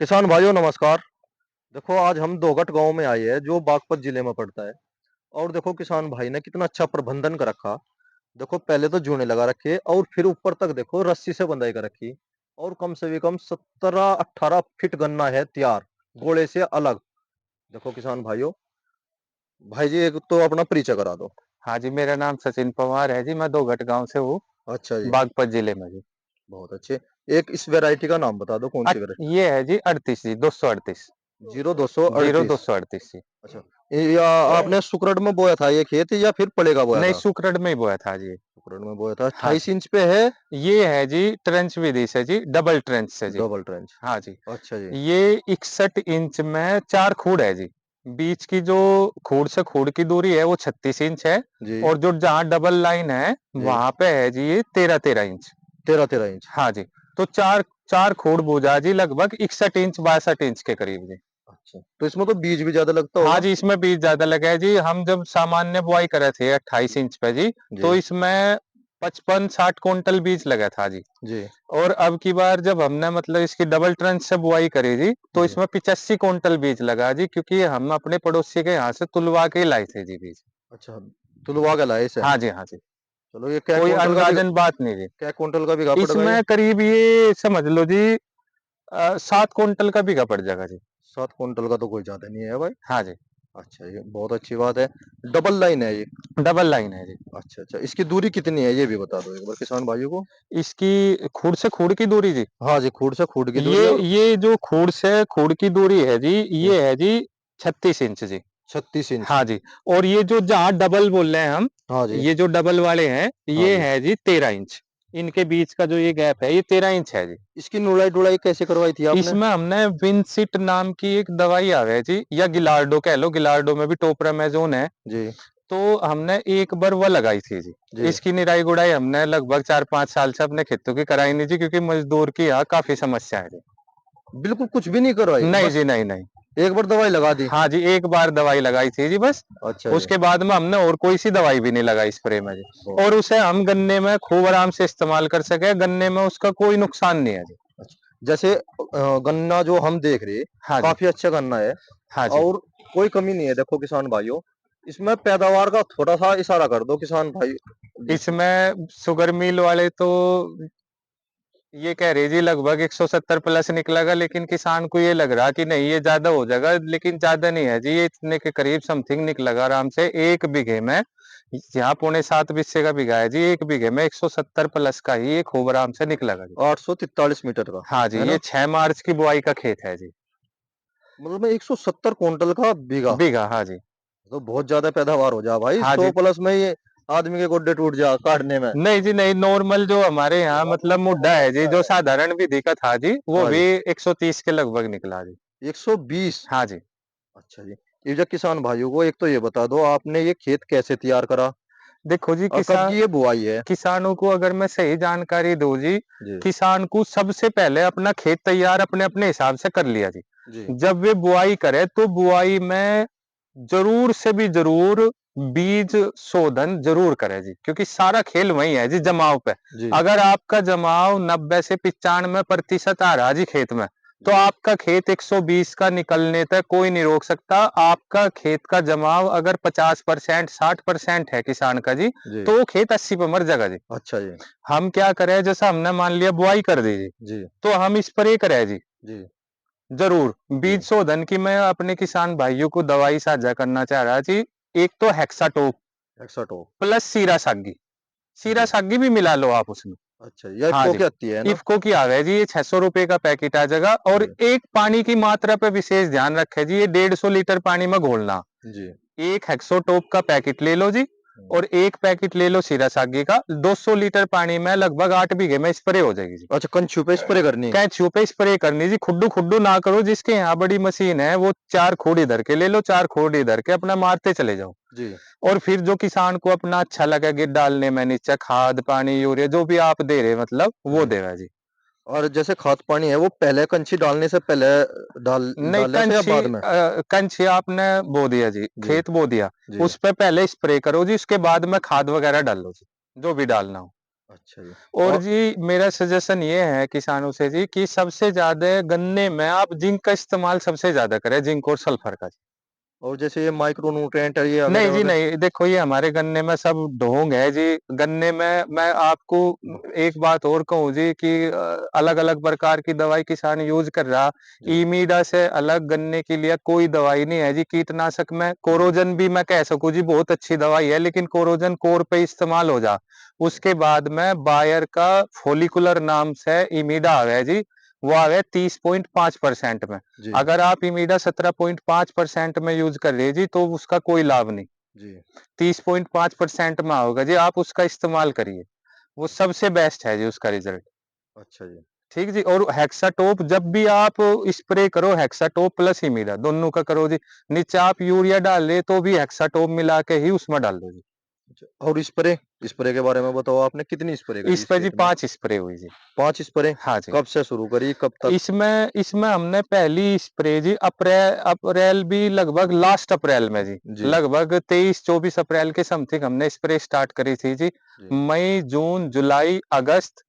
किसान भाइयों नमस्कार। देखो आज हम दोगट गांव में आए हैं जो बागपत जिले में पड़ता है। और देखो किसान भाई ने कितना अच्छा प्रबंधन कर रखा। देखो पहले तो जूने लगा रखे और फिर ऊपर तक देखो रस्सी से बंधाई कर रखी। और कम से भी कम 17-18 फीट गन्ना है तैयार, गोले से अलग। देखो किसान भाइयों, भाई जी एक तो अपना परिचय करा दो। हाँ जी, मेरा नाम सचिन पवार है जी, मैं दोगट गाँव से हूँ, अच्छा जी, बागपत जिले में जी। बहुत अच्छे। एक इस वैरायटी का नाम बता दो, कौन सी वैरायटी? ये है जी 38 जी, 238, जीरो 238। 0238 जी। अच्छा, या आपने सुकरट में बोया था ये खेत या फिर पलेगा बोया नहीं, था? सुकरट में ही बोया था जी। सुकरट में बोया था। हाँ 28 जी, इंच पे है। ये है जी ट्रेंच विधि से जी, डबल ट्रेंच से जी। Double trench. हाँ जी, अच्छा जी। ये 61 इंच में 4 खूड़ है जी। बीच की जो खूड़ से खूड़ की दूरी है वो 36 इंच है जी, और जो जहाँ डबल लाइन है, जी। वहाँ पे है जी ये 13-13 इंच। 13-13 इंच। हाँ जी, तो 4 4 खूड़ बोझा जी लगभग 61 इंच 62 इंच के करीब जी। अच्छा, तो इसमें तो बीज भी ज़्यादा लगता हाँ होगा? जी, इसमें बीज ज़्यादा लगा है जी। हम जब सामान्य बुआई करे थे 28 इंच पे जी, तो जी, इसमें 55-60 क्विंटल बीज लगा था जी। जी, और अब की बार जब हमने मतलब इसकी डबल ट्रंच से बुआई करी जी, तो जी। इसमें 85 क्विंटल बीज लगा जी, क्योंकि हम अपने पड़ोसी के यहाँ से तुलवा के ही लाए थे जी बीज। अच्छा, तुलवा के लाए इसे। हाँ जी, हाँ जी। चलो ये कै कोई क्विंटल का बिघा अंदाज़न बात नहीं जी। पड़ेगा ये? इसमें करीब ये समझ लो जी 7 क्विंटल का बीघा पड़ जाएगा जी। 7 क्विंटल का तो कोई ज़्यादा नहीं है भाई। हाँ जी, अच्छा, ये बहुत अच्छी बात है। डबल लाइन है ये। डबल लाइन है जी। अच्छा, अच्छा। इसकी दूरी कितनी है ये भी बता दो एक बार किसान भाइयों को। इसकी खूड़ से खूड़ की दूरी जी, हाँ जी, खूँट से खूँट की दूरी ये और ये जो खूड़ से खूड़ की दूरी है जी, जी, ये है जी 36 इंच जी। 36 इंच। हाँ जी, और ये जो जहाँ डबल बोल रहे हैं हम, हाँ जी, ये जो डबल वाले हैं, हाँ ये जी। है जी 13 इंच। इनके बीच का जो ये गैप है, ये 13 इंच है जी। इसकी nuड़ाई-डुड़ाई कैसे करवाई थी आपने? इसमें हमने विनसिट नाम की एक दवाई आवे है जी, या गिलार्डो कह लो, गिलार्डो में भी टोपरामेज़ोन है। जी, तो हमने एक बार वो लगाई थी जी। जी। इसकी निराई-गुड़ाई हमने लगभग 4-5 साल से अपने खेतों की कराई नहीं जी, क्योंकि मज़दूर की यहाँ काफ़ी समस्या है जी। बिल्कुल कुछ भी नहीं करवाई, नहीं बस जी, नहीं, नहीं। एक बार दवाई लगा दी। हाँ जी, एक बार दवाई लगाई थी जी बस। अच्छा जी। उसके बाद में हमने और कोई-सी दवाई भी नहीं लगाई स्प्रे में जी। ओह! और उसे हम गन्ने में खूब आराम से इस्तेमाल कर सके, गन्ने में उसका कोई नुकसान नहीं है जी। अच्छा, जैसे गन्ना जो हम देख रहे, हाँ जी, काफ़ी अच्छा गन्ना है हाँ जी। और कोई कमी नहीं है देखो किसान भाइयों। इसमें पैदावार का थोड़ा-सा इशारा कर दो किसान भाई जिस इसमें शुगर मिल वाले तो ये कह रहे जी लगभग 170 प्लस निकलेगा, लेकिन किसान को ये लग रहा कि नहीं ये ज़्यादा हो जाएगा, लेकिन ज़्यादा नहीं है जी, ये इतने के करीब समथिंग निकलेगा आराम से 1 बीघे में। यहाँ पौने 7 बिस्से का बीघा है जी, 1 बीघे में 170 प्लस का ही ये खूब आराम से निकलेगा जी। 843 मीटर का, हाँ जी, है ये ना? 6 मार्च की बुआई का खेत है जी। मतलब में 170 क्विंटल का बीघा, बीघा, हाँ जी। तो बहुत ज़्यादा पैदावार हो जा भाई, हाँ 100 जी। प्लस में ये आदमी के गोड्डे टूट जा काटने में। नहीं जी, नहीं, नॉर्मल जो हमारे यहाँ मतलब मुड्ढा है जी, जो साधारण विधि का था जी, वो हाँ भी जी, 130 के लगभग निकला जी। 120। हाँ जी। अच्छा जी। ये जो किसान भाइयों को एक तो ये बता दो आपने ये खेत कैसे तैयार करा देखो जी, और कब की ये बुआई है? किसानों को अगर मैं सही जानकारी दूँ जी, जी, किसान को सबसे पहले अपना खेत तैयार अपने-अपने हिसाब से कर लिया जी। जी, जब वे बुआई करे तो बुआई में ज़रूर से भी ज़रूर बीज शोधन ज़रूर करें जी, क्योंकि सारा खेल वही है जी जमाव पे। जी, अगर आपका जमाव 90 से 95% आ रहा जी खेत में, तो जी, आपका खेत 120 का निकलने तक कोई नहीं रोक सकता। आपका खेत का जमाव अगर 50% 60% है किसान का जी, जी। तो वो खेत 80 पे मर जाएगा जी। अच्छा जी। हम क्या करें, जैसा हमने मान लिया बुआई कर दी जी, जी, तो हम स्प्रे करें जी, जी, ज़रूर। जी। बीज शोधन की मैं अपने किसान भाइयों को दवाई साझा करना चाह रहा जी। एक तो हेक्साटोप हेक्साटोप। प्लस सीरासागी, जी। सीरासागी भी मिला लो आप उसमें। अच्छा, ये हाँ इफ़को जी, की आती है ना? इफ़को की आ गई जी, ये ₹600 का पैकेट आ जाएगा। और जी, एक पानी की मात्रा पे विशेष ध्यान रखें जी, ये 150 लीटर पानी में घोलना। जी। 1 हेक्सोटोप का पैकेट ले लो जी, हुँ। और 1 पैकेट ले लो सीरासागी का, 200 लीटर पानी में लगभग 8 बीघे में स्प्रे हो जाएगी जी। अच्छा, कंछू पे स्प्रे करनी? कैचू पे स्प्रे करनी जी, खुड्डू-खुड्डू ना करो। जिसके यहाँ बड़ी मशीन है वो 4 खूड़ इधर के ले लो, 4 खूड़ इधर के, अपना मारते चले जाओ। जी, और फिर जो किसान को अपना अच्छा लगे गिर डालने में नीचे खाद, पानी, यूरिया जो भी आप दे रहे मतलब वो जी। देगा जी। और जैसे खाद पानी है वो पहले कंछी डालने से पहले नहीं, डाला से या बाद में? कंची आपने बो दिया जी, जी, खेत बो दिया, जी। उस पे पहले स्प्रे करो जी, उसके बाद में खाद वगैरह डालो जी, जो भी डालना हो। अच्छा जी। और और जी मेरा सजेशन ये है किसानों से जी कि सबसे ज़्यादा गन्ने में आप जिंक का इस्तेमाल सबसे ज़्यादा करें, जिंक और सल्फर का। जैसे ये माइक्रो न्यूट्रिएंट है ये नहीं जी, वगैरह-वगैरह? नहीं। देखो ये हमारे गन्ने में सब ढोंग है जी। गन्ने में मैं आपको एक बात और कहूँ जी कि अलग-अलग प्रकार की दवाई किसान यूज़ कर रहा। जी, इमीडा से अलग गन्ने के लिए कोई दवाई नहीं है जी। कीटनाशक में जी, कोरोजन भी मैं कह सकूँ जी बहुत अच्छी दवाई है, लेकिन कोरोजन कोर पे इस्तेमाल हो जा। जी, उसके बाद में बायर का फॉलिकुलर नाम से इमीडा आ गया जी। वो आ गया 30.5% में। जी, अगर आप इमीडा 17.5% में यूज़ कर रहे हैं जी, तो उसका कोई लाभ नहीं। जी। 30.5% में होगा जी, आप उसका इस्तेमाल करिए। वो सबसे बेस्ट है जी उसका रिज़ल्ट। अच्छा जी। ठीक जी। और हेक्साटोप जब भी आप स्प्रे करो, हेक्साटोप प्लस इमीडा दोनों का करो जी। नीचे आप यूरिया डाल रहे तो भी हेक्साटोप मिला के ही उसमें डाल दो जी। अच्छा और स्प्रे? स्प्रे के बारे में बताओ आपने कितनी स्प्रे करी इस इस पे जी खेत में? 5 स्प्रे हुई जी। 5 स्प्रे? हाँ जी। कब से शुरू करी, कब तक? इसमें इसमें हमने पहली स्प्रे जी अप्रैल भी लगभग लास्ट अप्रैल में जी। जी, लगभग 23-24 अप्रैल के समथिंग हमने स्प्रे स्टार्ट करी थी जी। जी, मई, जून, जुलाई, अगस्त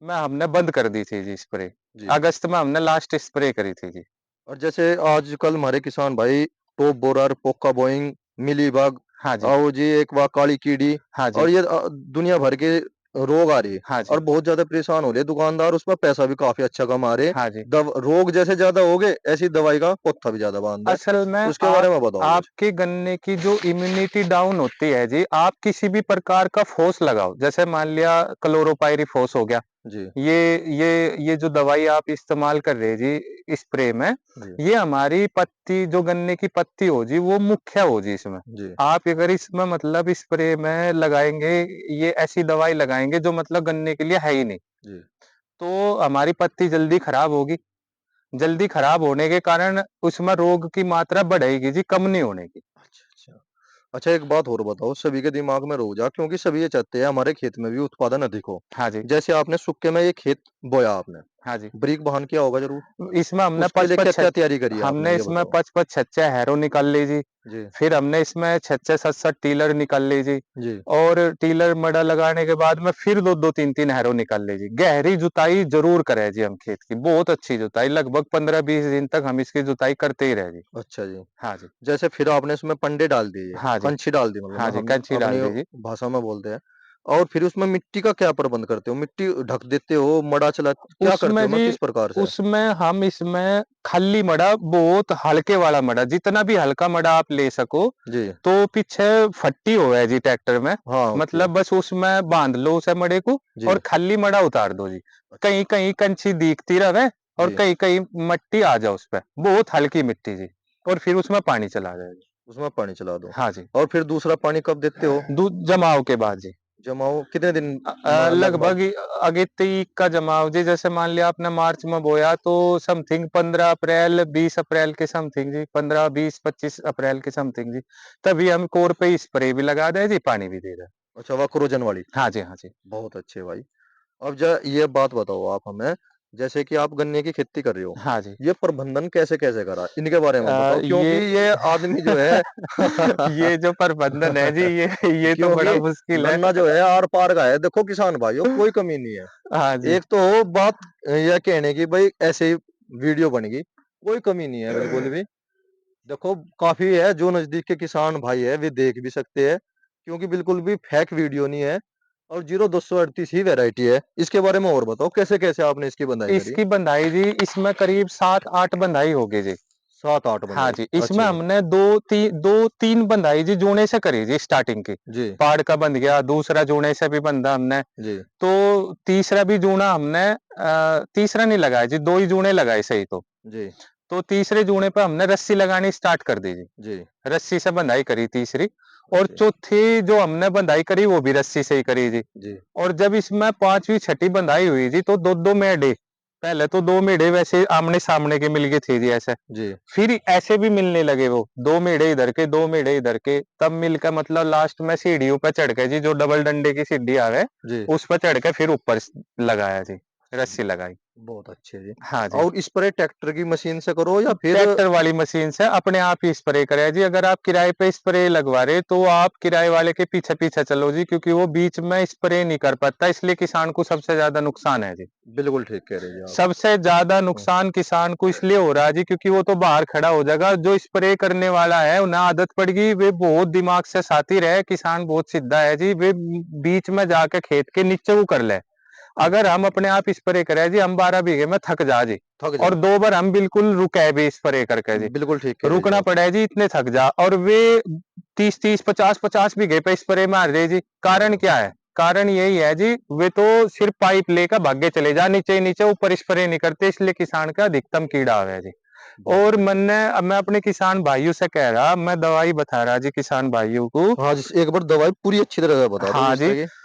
में हमने बंद कर दी थी जी स्प्रे। जी। अगस्त में हमने लास्ट स्प्रे करी थी जी। और जैसे आजकल हमारे किसान भाई टॉप बोरर, पोका बोइंग, मिलीबग हाँ जी। और जी एक वा काली कीड़ी हाँ जी। और ये दुनिया भर के रोग आ रही है हाँ और जी। बहुत ज्यादा परेशान हो रहे हैं दुकानदार उसमें पैसा भी काफी अच्छा कमा रहे हैं। हाँ जी। रोग जैसे ज्यादा हो गए ऐसी दवाई का पत्ता भी ज्यादा बांध है। असल में उसके बारे में बताओ कुछ। आपके गन्ने की जो इम्यूनिटी डाउन होती है जी, आप किसी भी प्रकार का ठोस लगाओ। जैसे मान लिया क्लोरोपाइरीफॉस हो गया। जी, ये जो दवाई आप इस्तेमाल कर रहे हैं जी स्प्रे में, जी, ये हमारी पत्ती जो गन्ने की पत्ती हो जी वो मुख्य हो जी इसमें। जी, आप अगर इसमें मतलब स्प्रे में लगाएँगे, ये ऐसी दवाई लगाएँगे जो मतलब गन्ने के लिए है ही नहीं, जी। तो हमारी पत्ती जल्दी खराब होगी। जल्दी खराब होने के कारण उसमें रोग की मात्रा बढ़ेगी जी, कम नहीं होने की। अच्छा, अच्छा। अच्छा एक बात और बताओ सभी के दिमाग में रोजा क्योंकि सभी ये चाहते हैं हमारे खेत में भी उत्पादन अधिक हो। हाँ जी। जैसे आपने सूखे में ये खेत बोया आपने, हाँ जी। ब्रीक बहान किया होगा ज़रूर? इसमें हमने उसके लिए 55 क्या-क्या तैयारी करी है हमने आपने ये इसमें बताओ? 55 छच्चे हैरो निकाल ली जी। जी, फिर हमने इसमें 66-67 टीलर निकाल ली जी। जी। और टीलर मड़ा लगाने के बाद में फिर 2-2 3-3 हैरो निकाल ली जी। गहरी जुताई ज़रूर करें जी हम खेत की, बहुत अच्छी जुताई लगभग 15-20 दिन तक हम इसकी जुताई करते ही रहे जी। अच्छा जी। हाँ जी। जैसे फिर आपने उसमें पंडे डाल दिए, हाँ जी। कंछी डाल दी मतलब हाँ ना जी, हम कंची अपनी डाल दी जी। भाषा में बोलते हैं। और फिर उसमें मिट्टी का क्या प्रबंध करते हो? मिट्टी ढक देते हो, मड़ा चला क्या करते उसमें हो? जी किस प्रकार से? उसमें हम इसमें खल्ली मड़ा बहुत हल्के वाला मड़ा जितना भी हल्का मड़ा आप ले सको, जी। तो पीछे फट्टी होवे जी ट्रैक्टर में, हाँ, होती है। मतलब बस उसमें बांध लो उसे मड़े को और जी। खल्ली मड़ा उतार दो जी। अच्छा। कहीं-कहीं कंची दिखती रहे और जी। कहीं-कहीं मिट्टी आ जाए उसपे, बहुत हल्की मिट्टी जी और फिर उसमें पानी चला जाए जी। उसमें पानी चला दो। हाँ जी, और फिर दूसरा पानी कब देते हो? दूध जमाव के बाद जी। जमाओ कितने दिन लगभग? लगभग अगेती का जमाव जी जैसे मान लिया आपने मार्च में बोया तो समथिंग 15 अप्रैल 20 अप्रैल के समथिंग जी 15 20 25 अप्रैल के समथिंग जी तभी हम कोर पे स्प्रे भी लगा दें जी पानी भी दे दें। अच्छा वक्रोजन वाली। हाँ जी, हाँ जी। बहुत अच्छे भाई। अब ये बात बताओ आप हमें, जैसे कि आप गन्ने की खेती कर रहे हो, हाँ जी। ये प्रबंधन कैसे-कैसे करा? इनके बारे में बताओ ये क्योंकि ये आदमी जो है ये जो प्रबंधन है जी ये तो बड़ा क्योंकि मुश्किल है। गन्ना जो है आर-पार का है। देखो किसान भाइयों कोई कमी नहीं है। हाँ जी। एक तो बात यह कहने की भई ऐसे ही वीडियो बनेगी, कोई कमी नहीं है बिल्कुल भी। देखो काफ़ी है जो नज़दीक के किसान भाई है वे देख भी सकते हैं, क्योंकि बिल्कुल भी फेक वीडियो नहीं है और 0238 ही वैरायटी है। इसके बारे में और बताओ कैसे-कैसे आपने इसकी बंदाई करी? इसकी बंधाई जी इसमें करीब 7-8 बंधाई होगी जी। 7-8 हाँ बंदाई। जी, अच्छा इसमें जी। हमने 2-3 बंधाई जी जूने से करी जी स्टार्टिंग की। जी, पाड़ का बंध गया, दूसरा जूने से भी बंधा हमने। जी, तो तीसरा भी जूना हमने तीसरा नहीं लगाया जी, 2 ही जूने लगाए सही तो। जी, तो तीसरे जूने पे हमने रस्सी लगानी स्टार्ट कर दी जी। जी, रस्सी से बंधाई करी तीसरी और अच्छा, चौथी जो हमने बंधाई करी वो भी रस्सी से ही करी जी। जी, और जब इसमें 5वीं छठी बंधाई हुई जी तो 2-2 मेढ़े, पहले तो 2 मेढ़े वैसे आमने-सामने के मिल गए थे जी ऐसे। जी, फिर ऐसे भी मिलने लगे वो, 2 मेढ़े इधर के, 2 मेढ़े इधर के, तब मिलकर मतलब लास्ट में सीढ़ियों पे चढ़ के जी जो डबल डंडे की सीढ़ी आवे, जी। उस पे चढ़ के फिर ऊपर लगाया जी। रस्सी लगाई। बहुत अच्छे जी। हाँ जी। और स्प्रे ट्रैक्टर की मशीन से करो या फिर ट्रैक्टर वाली मशीन से अपने आप ही स्प्रे करे जी। अगर आप किराए पे स्प्रे लगवा रहे तो आप किराए वाले के पीछे पीछे चलो जी, क्योंकि वो बीच में स्प्रे नहीं कर पाता, इसलिए किसान को सबसे ज्यादा नुकसान है जी। बिल्कुल ठीक कह रहे हैं जी आप। सबसे ज्यादा हुँ, नुकसान किसान को इसलिए हो रहा है जी, क्योंकि वो तो बाहर खड़ा हो जाएगा। जो स्प्रे करने वाला है उन्हें आदत पड़ गई, वे बहुत दिमाग से शातिर है, किसान बहुत सीधा है जी, वे बीच में जाके खेत के नीचे वो कर ले। अगर हम अपने आप स्प्रे करें जी, हम 12 बीघे में थक जा जी, थक और जा। 2 बार हम बिल्कुल रुके भी स्प्रे करके जी, बिल्कुल ठीक कह रहे हैं जी रुकना आप। पड़े जी, इतने थक जा। और वे 30-30, 50-50 बीघे पे स्प्रे मार रहे जी। कारण हाँ, क्या है? कारण यही है जी, वे तो सिर्फ पाइप लेकर भागे चले जा, नीचे ही नीचे, ऊपर स्प्रे नहीं करते, इसलिए किसान का अधिकतम कीड़ा आ है जी। बहुत और बढ़िया। मैं अपने किसान भाइयों से कह रहा, मैं दवाई बता रहा जी किसान भाइयों को। हाँ, जिस एक बार दवाई पूरी अच्छी तरह से बता दो हाँ जी, जिससे कि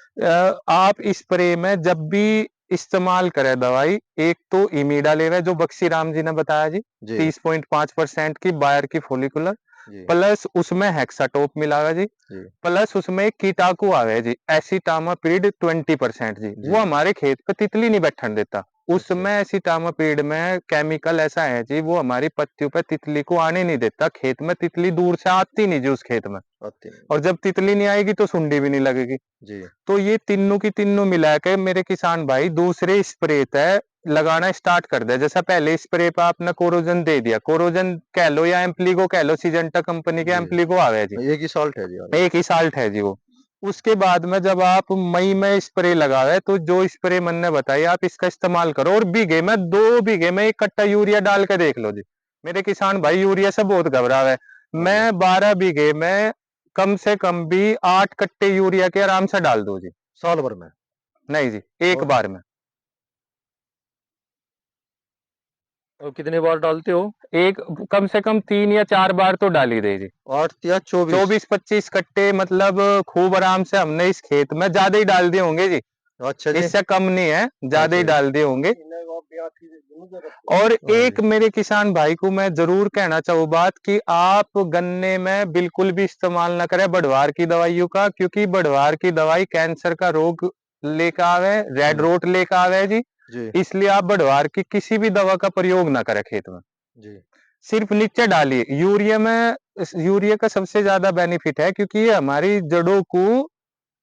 आप स्प्रे में जब भी इस्तेमाल करें दवाई, एक तो इमीडा लेवे जो बक्सी राम जी ने बताया जी, जी, 30.5% की बायर की फॉलिकुलर, जी, प्लस उसमें हेक्साटोप मिलावे जी, जी, प्लस उसमें एक कीटाकु आवे जी, एसिटामापीड 20% जी, वो जी। हमारे खेत पे तितली नहीं बैठने देता। अच्छा, उसमें एसिटामापीड में केमिकल ऐसा है जी, वो हमारी पत्तियों पे तितली को आने नहीं देता, खेत में तितली दूर से आती नहीं जी उस खेत में। आती नहीं। और जब तितली नहीं आएगी तो सुंडी भी नहीं लगेगी। जी, तो ये तीनों की तीनों मिला के मेरे किसान भाई दूसरे स्प्रे तय लगाना स्टार्ट कर दे। जैसा पहले स्प्रे पे आपने कोरोजन दे दिया, कोरोजन कह लो या एम्प्लीगो कह लो, सिजेंटा कंपनी के जी। एम्प्लीगो आवे जी, एक ही साल्ट है जी हाँ जी। एक ही साल्ट है जी वो। उसके बाद में जब आप मई में स्प्रे लगावे तो जो स्प्रे मन ने बताई आप इसका इस्तेमाल करो, और बीघे में 2 बीघे में 1 कट्टा यूरिया डाल के देख लो जी। मेरे किसान भाई यूरिया से बहुत घबरावे। हाँ जी। मैं 12 बीघे में कम से कम भी 8 कट्टे यूरिया के आराम से डाल दो जी। साल भर में नहीं जी, एक और बार में। कितनी बार डालते हो? एक कम से कम 3 या 4 बार तो डाल ही दे जी। 8 या 24? 24-25 कट्टे मतलब खूब आराम से हमने इस खेत में ज्यादा ही डाल दिए होंगे जी। अच्छा जी। इससे कम नहीं है, ज्यादा अच्छा ही जी। डाल दिए होंगे। और हाँ एक जी। मेरे किसान भाई को मैं जरूर कहना चाहूँ बात, कि आप गन्ने में बिल्कुल भी इस्तेमाल ना करें बढ़वार की दवाइयों का, क्योंकि बढ़वार की दवाई कैंसर का रोग लेकर आवे, रेड जी, रोट लेकर आवे जी। जी, इसलिए आप बढ़वार की किसी भी दवा का प्रयोग ना करें खेत में, जी, सिर्फ नीचे डालिए। यूरिया में यूरिया का सबसे ज्यादा बेनिफिट है, क्योंकि ये हमारी जड़ों को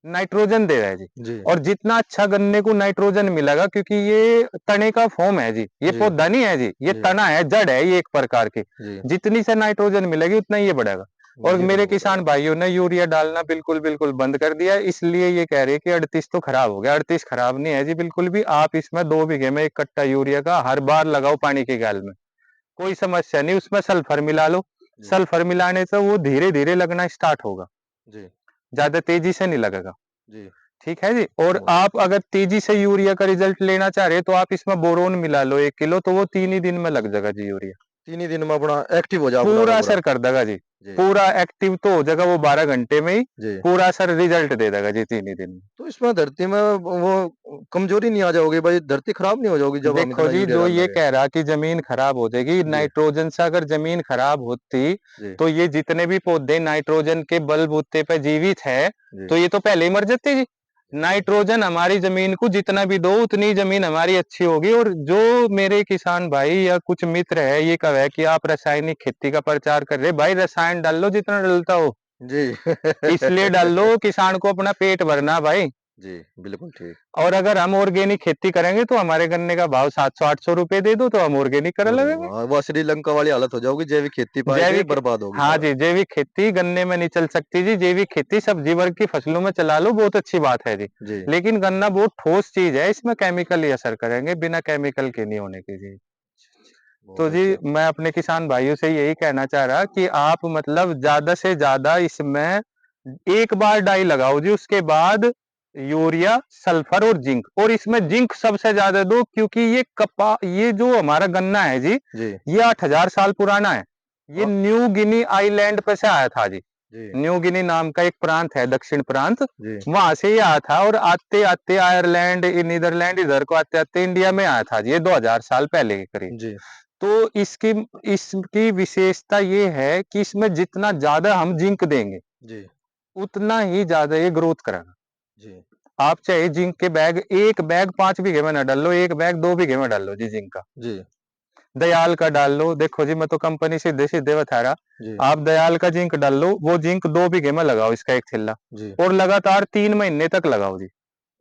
नाइट्रोजन दे रहा है जी। जी, और जितना अच्छा गन्ने को नाइट्रोजन मिलेगा, क्योंकि ये तने का फॉर्म है जी, ये जी, पौधा नहीं है जी, ये जी, तना है, जड़ है ये एक प्रकार की। जी। जितनी से नाइट्रोजन मिलेगी उतना ही ये बढ़ेगा। और जितना मेरे बढ़ेगा। किसान भाइयों ने यूरिया डालना बिल्कुल बिल्कुल बंद कर दिया है, इसलिए ये कह रहे हैं कि 38 तो खराब हो गया। 38 खराब नहीं है जी बिल्कुल भी। आप इसमें 2 बीघे में 1 कट्टा यूरिया का हर बार लगाओ पानी के गाल में, कोई समस्या नहीं। उसमें सल्फर मिला लो, जी, सल्फर मिलाने से वो धीरे धीरे लगना स्टार्ट होगा, जी, ज्यादा तेजी से नहीं लगेगा। जी। ठीक है जी। और समझ आप अगर तेजी से यूरिया का रिजल्ट लेना चाह रहे हैं तो आप इसमें बोरोन मिला लो 1 किलो, तो वो 3 ही दिन में लग जाएगा जी यूरिया। 3 ही दिन में अपना एक्टिव हो जाए पूरा का पूरा पूरा। असर कर देगा जी, जी, पूरा एक्टिव तो हो जाएगा वो 12 घंटे में ही, जी। पूरा असर रिजल्ट दे देगा जी 3 ही दिन में। तो इसमें धरती में वो कमजोरी नहीं आ जाओगी भाई, धरती खराब नहीं हो जाओगी जब हम देखो इतना जी, यूरिया जो डालने ये लगे? कह रहा कि जमीन खराब हो जाएगी, जी, नाइट्रोजन से अगर जमीन खराब होती जी, तो ये जितने भी पौधे नाइट्रोजन के बलबूते पे जीवित है, जी, तो ये तो पहले ही मर जाते जी। जी, नाइट्रोजन हमारी जमीन को जितना भी दो उतनी जमीन हमारी अच्छी होगी। और जो मेरे किसान भाई या कुछ मित्र है ये कहे कि आप रासायनिक खेती का प्रचार कर रहे, भाई रसायन डाल लो जितना डलता हो, जी। इसलिए डाल लो किसान को अपना पेट भरना भाई। जी, बिल्कुल ठीक। और अगर हम ऑर्गेनिक खेती करेंगे तो हमारे गन्ने का भाव 700-800 रुपए दे दो तो हम ऑर्गेनिक करे और लगेंगे। वो श्रीलंका वाली हालत हो जाओगी, जैविक खेती पाए के जैविक, बर्बाद होगी हाँ सारा। जी, जैविक खेती गन्ने में नहीं चल सकती जी। जैविक खेती सब्जी वर्ग की फसलों में चला लो, बहुत अच्छी बात है जी। जी, लेकिन गन्ना बहुत ठोस चीज है, इसमें केमिकल ही असर करेंगे, बिना केमिकल के नहीं होने की जी। तो बहुत जी अच्छा। मैं अपने किसान भाइयों से यही कहना चाह रहा कि आप मतलब ज्यादा से ज्यादा इसमें एक बार डाई लगाओ जी, उसके बाद यूरिया, सल्फर और जिंक। और इसमें जिंक सबसे ज्यादा दो, क्योंकि ये जो हमारा गन्ना है जी, जी, ये 8,000 साल पुराना है। ये हाँ, न्यू गिनी आइलैंड पे से आया था जी। जी, न्यू गिनी नाम का एक प्रांत है, दक्षिण प्रांत, जी, वहां से ये आया था। और आते आते आयरलैंड, नीदरलैंड, इधर को आते आते इंडिया में आया था जी, ये 2,000 साल पहले के करीब। जी, तो इसकी विशेषता ये है कि इसमें जितना ज्यादा हम जिंक देंगे जी, उतना ही ज्यादा ये ग्रोथ करेगा। जी। आप चाहे जिंक के बैग, एक बैग 5 बीघे में ना डाल लो, एक बैग 2 बीघे में डाल लो जी जिंक का। जी, दयाल का डाल लो, देखो जी मैं तो कंपनी सीधे सीधे बता रहा। जी, आप दयाल का जिंक डाल लो, वो जिंक 2 बीघे में लगाओ इसका एक थिल्ला, जी। और लगातार 3 महीने तक लगाओ जी,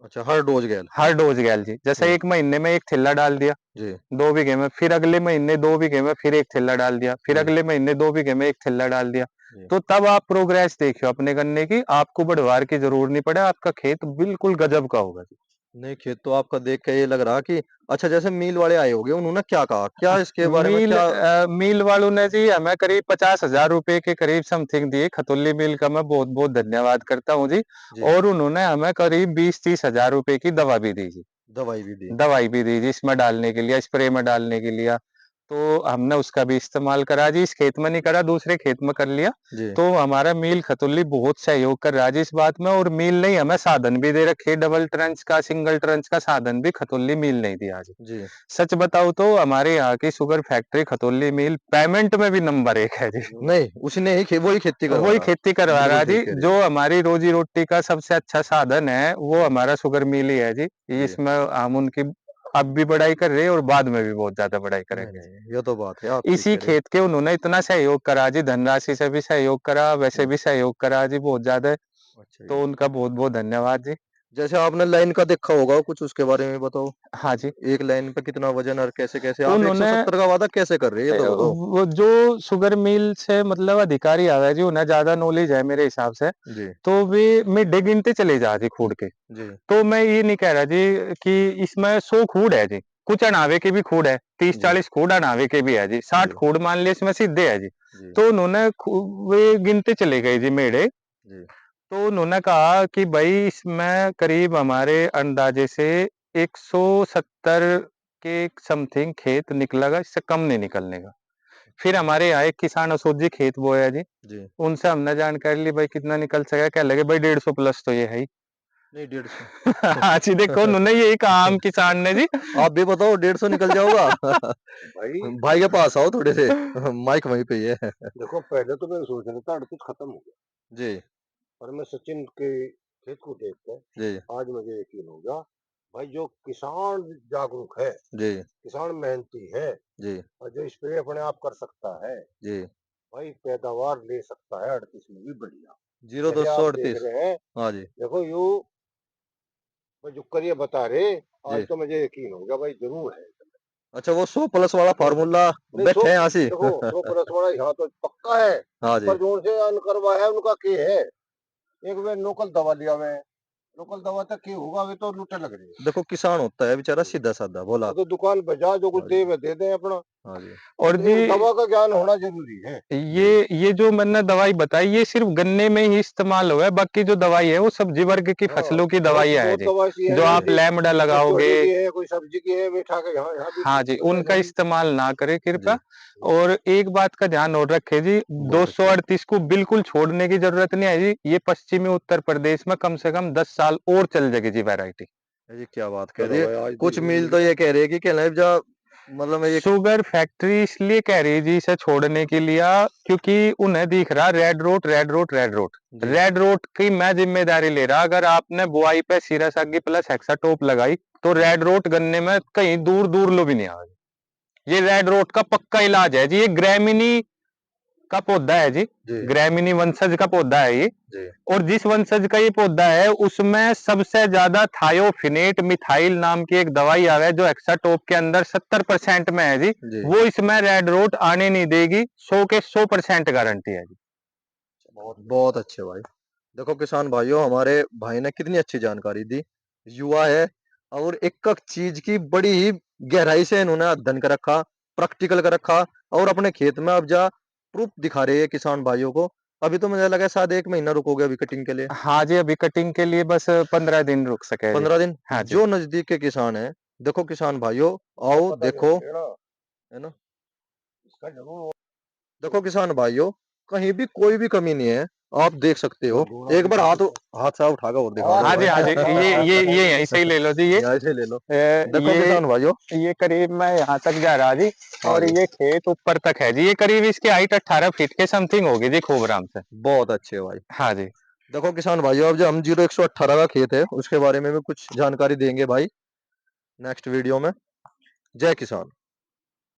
अच्छा, हर डोज़ गेल। हर डोज गैल जी। जैसे जी, 1 महीने में 1 थिल्ला डाल दिया जी, 2 बीघे में, फिर अगले महीने 2 बीघे में फिर 1 थिल्ला डाल दिया, फिर जी, अगले महीने 2 बीघे में 1 थिल्ला डाल दिया। जी। तो तब आप प्रोग्रेस देखियो अपने गन्ने की, आपको बढ़वार की जरूरत नहीं पड़े, आपका खेत बिल्कुल गजब का होगा जी। नहीं, खेत तो आपका देख के ये लग रहा कि अच्छा, जैसे मिल वाले आए होंगे, उन्होंने क्या कहा? क्या इसके बारे में क्या? मील वालों ने जी हमें करीब 50,000 रुपए के करीब समथिंग दिए। खतौली मिल का मैं बहुत बहुत धन्यवाद करता हूँ जी। जी, और उन्होंने हमें करीब 20-30 हजार रुपए की दवा भी दी जी, दवाई भी दी। दवाई भी दी जी, इसमें डालने के लिए, स्प्रे में डालने के लिए। तो हमने उसका भी इस्तेमाल करा जी, इस खेत में नहीं करा, दूसरे खेत में कर लिया। जी, तो हमारा मील खतौली बहुत सहयोग कर रहा है जी इस बात में, और मील ने हमें साधन भी दे रखे, डबल ट्रंच का, सिंगल ट्रंच का साधन भी खतौली मील नहीं दिया जी। जी। सच बताऊं तो हमारे यहाँ की शुगर फैक्ट्री खतौली मिल पेमेंट में भी नंबर 1 है जी। नहीं, उसने ही खे वही खेती करवा वही रहा। खेती करवा रहा बिल्कुल है ठीक जी, कह रही जो हैं। हमारी रोजी रोटी का सबसे अच्छा साधन है वो जी, हमारा शुगर मिल ही है जी। जी। इसमें हम उनकी अब भी बढ़ाई कर रहे हैं और बाद में भी बहुत ज्यादा बढ़ाई नहीं, करेंगे जी। नहीं, ये तो बात है, आप ठीक इसी कह रहे हैं। खेत के उन्होंने इतना सहयोग करा जी, धनराशि से भी सहयोग करा, वैसे जी, भी सहयोग करा जी बहुत ज्यादा। अच्छा जी। तो उनका बहुत बहुत धन्यवाद जी। जैसे आपने लाइन का देखा होगा, कुछ उसके बारे में बताओ? हाँ जी। एक लाइन पे कितना वज़न और कैसे-कैसे आप उन्होंने 170 का वादा कैसे कर रहे हैं, ये तो बताओ? वो जो शुगर मिल से मतलब अधिकारी आवे जी, उन्हें ज्यादा नॉलेज है मेरे हिसाब से। जी, तो वे मिड गिनते चले जा जी खूड़ के। जी, तो मैं ये नहीं कह रहा जी कि इसमें 100 खूड़ है जी, कुछ अनावे के भी खूड़ है, जी, 30-40 खूड़ अनावे के भी है जी, 60 जी, खूड़ मान लिए इसमें सीधे है जी। जी, तो उन्होंने वे गिनते चले गए जी मेढ़े। जी, तो उन्होंने कहा कि भाई इसमें करीब हमारे अंदाजे से 170 के समथिंग खेत निकलेगा, इससे कम नहीं निकलने का। फिर हमारे यहाँ एक किसान अशोक जी खेत बोया जी, जी। उनसे हमने जानकारी ली भाई कितना निकल सकेगा, क्या लगे भाई 150 प्लस तो ये है ही। नहीं, 150। हाँ जी, देखो उन्होंने यही कहा आम किसान ने जी। आप भी बताओ, 150 निकल जाओगा? भाई भाई के पास आओ थोड़े से, माइक वहीं पे ही है। देखो, पहले तो मैं सोच रहा था 38 खत्म हो गया, जी, पर मैं सचिन के खेत को देख जी, कर आज मुझे यकीन हो गया। भाई जो किसान जागरूक है, जी, किसान मेहनती है, जी, और जो स्प्रे अपने आप कर सकता है, जी। भाई पैदावार ले सकता है 38 में भी बढ़िया। जैसे आप देख 0238। रहे हैं, हाँ जी, देखो यू भाई जो करिए बता रहे, आज जी। तो मुझे यकीन हो गया भाई जरूर है। अच्छा, वो 100 प्लस वाला हाँ, फ़ॉर्मूला नहीं सो बैठे हैं हँसी। देखो 100 प्लस वाला यहाँ तो पक्का है, हाँ जी। पर जो उनसे अनकरवा है उनका के है। एक वे लोकल दवा लिया हुआ है, लोकल दवा तक के होगा, वे तो लूटे लग रहे हैं। देखो, किसान होता है बेचारा सीधा-साधा, भोला। वो तो दुकान पे जा, जो कुछ हाँ दे जी, वे दे दें अपना। हाँ जी, ये और तो एक जी दवा का ज्ञान होना जरूरी है। जी। ये जो मैंने दवाई बताई ये सिर्फ गन्ने में ही इस्तेमाल हुआ है, बाकी जो दवाई है वो सब्जी वर्ग की हाँ, फसलों की बहुत दवाइयाँ है बहुत जी। दवा ऐसी है जो आप जैसे लैम्बडा कोई लगाओगे, चोले की है, कोई सब्जी की है, वे ठा के यहाँ यहाँ भी हाँ जी, बता उनका देंगी। इस्तेमाल ना करें कृपया। जी, और एक बात का ध्यान और रखें जी, बहुत अच्छे। 238 को बिल्कुल छोड़ने की जरूरत नहीं है जी। ये पश्चिमी उत्तर प्रदेश में कम से कम 10 साल और चल जाएगी जी वैरायटी। ये क्या बात कह दी चलो है। भाई, आज कुछ देखने को मिल मिल तो गया। ये कह रही है कि कहना जा, मतलब ये। शुगर फैक्ट्री इसलिए कह रही है जी इसे छोड़ने के लिए, क्योंकि उन्हें दिख रहा red rot red rot red rot. जी, रेड रोट की मैं जिम्मेदारी ले रहा, अगर आपने बुआई पे सीरासागी प्लस हेक्साटोप लगाई तो जी, रेड रोट गन्ने में कहीं दूर दूर लो भी नहीं आएगा। ये रेड रोट का पक्का इलाज है जी, ये ग्रैमिनी का पौधा है जी, जी, ग्रैमिनी वंशज का पौधा है ये। जी। और जिस वंशज का ये पौधा है उसमें सबसे ज्यादा थायोफिनेट मिथाइल नाम की एक दवाई आ है जो हेक्साटोप के अंदर 70% में है जी। जी। वो इसमें रेड रोट आने नहीं देगी, 100 के 100% गारंटी है जी। बहुत बहुत अच्छे भाई। देखो किसान भाइयों, हमारे भाई ने कितनी अच्छी जानकारी दी। युवा है और एक-एक चीज़ की बड़ी ही गहराई से इन्होंने अध्ययन कर रखा, प्रैक्टिकल कर रखा और अपने खेत में अब जा प्रूफ दिखा रहे हैं किसान भाइयों को। अभी तो मुझे लगा शायद 1 महीना रुकोगे अभी कटिंग के लिए। हाँ जी, अभी कटिंग के लिए बस 15 दिन रुक सके है जी। 15 दिन। हाँ जी। जो नज़दीक के किसान हैं, देखो किसान भाइयों, आओ पता देखो, जरूर लेना, है ना? इसका जरूर देखो किसान भाइयों, कहीं भी कोई भी कमी नहीं है, आप देख सकते हो। ढूंढना एक बार पीछे हाथ पीछे। हाथ साफ उठा के और दिखा हाँ दो हाँ जी, भाई। हाँ जी, हाँ हाँ ये दिखाएंगे। यहीं से ही ले लो जी ये। यहाँ से ले लो। देखो ये किसान भाइयों। करीब मैं यहाँ तक जा रहा जी। हाँ और जी, ये खेत ऊपर तक है जी, ये करीब इसकी हाइट 18 फीट के समथिंग होगी जी खूब आराम से। बहुत अच्छे भाई। हाँ जी। देखो किसान भाइयों, अब जो हम 0118 का खेत है उसके बारे में भी कुछ जानकारी देंगे भाई नेक्स्ट वीडियो में। जय किसान।